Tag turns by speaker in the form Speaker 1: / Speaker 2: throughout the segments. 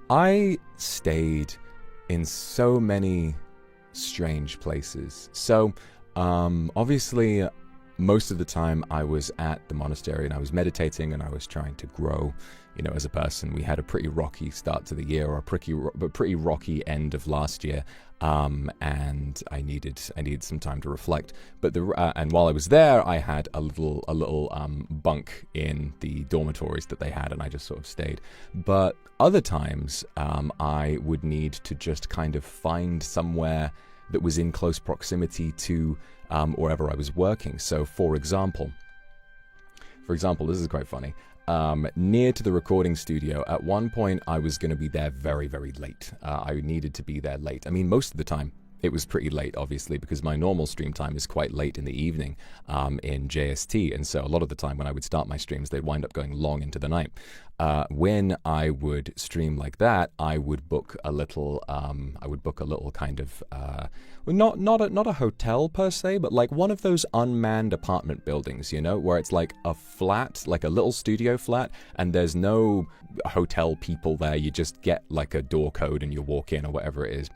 Speaker 1: I stayed in so many strange places. So, obviously, most of the time I was at the monastery and I was meditating and I was trying to grow, as a person. We had a pretty rocky start to the year, or a pretty rocky end of last year, and I needed some time to reflect. But and while I was there, I had a little bunk in the dormitories that they had, and I just sort of stayed. But other times, I would need to just kind of find somewhere that was in close proximity to wherever I was working. So, for example, this is quite funny. Near to the recording studio, at one point I was going to be there very, very late. I needed to be there late. I mean, most of the time it was pretty late, obviously, because my normal stream time is quite late in the evening in JST, and so a lot of the time when I would start my streams, they'd wind up going long into the night. When I would stream like that, I would book a little kind of not a hotel per se, but like one of those unmanned apartment buildings, where it's like a flat, like a little studio flat, and there's no hotel people there. You just get like a door code and you walk in or whatever it is.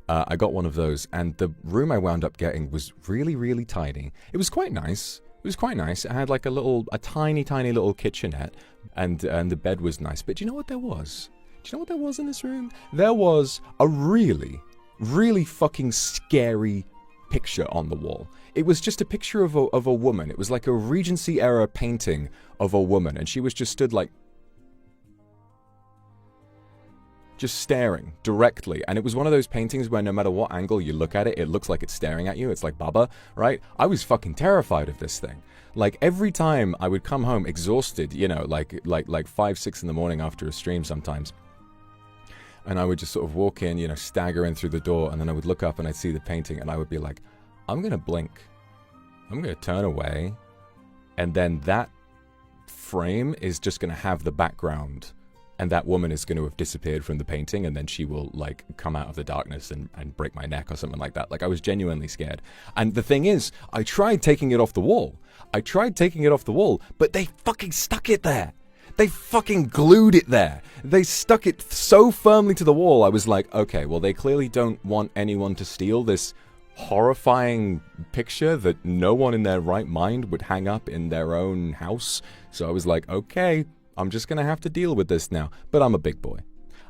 Speaker 1: I got one of those, and the room I wound up getting was really, really tiny. It was quite nice. It had like a tiny, tiny little kitchenette, and the bed was nice. But do you know what there was? Do you know what there was in this room? There was a really, really fucking scary picture on the wall. It was just a picture of a woman. It was like a Regency era painting of a woman, and she was just stood like, just staring directly. And it was one of those paintings where no matter what angle you look at it, it looks like it's staring at you. It's like Baba, right? I was fucking terrified of this thing. Like every time I would come home exhausted, like 5, 6 in the morning after a stream sometimes, and I would just sort of walk in, stagger in through the door, and then I would look up and I'd see the painting, and I would be like, I'm going to blink. I'm going to turn away, and then that frame is just going to have the background, and that woman is going to have disappeared from the painting, and then she will like come out of the darkness and break my neck or something like that. Like I was genuinely scared. And the thing is, I tried taking it off the wall, but they fucking stuck it there. They fucking glued it there. They stuck it so firmly to the wall. I was like, okay, well, they clearly don't want anyone to steal this horrifying picture that no one in their right mind would hang up in their own house. So I was like, okay, I'm just going to have to deal with this now. But I'm a big boy.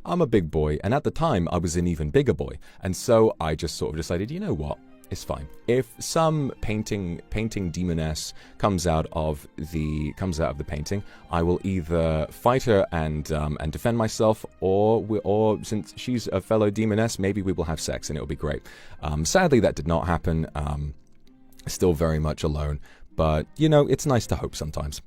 Speaker 1: And at the time, I was an even bigger boy. And so I just sort of decided, you know what? It's fine. If some painting demoness comes out of the painting, I will either fight her and defend myself, or since she's a fellow demoness, maybe we will have sex and it'll be great. Sadly, that did not happen. Still very much alone. But, it's nice to hope sometimes.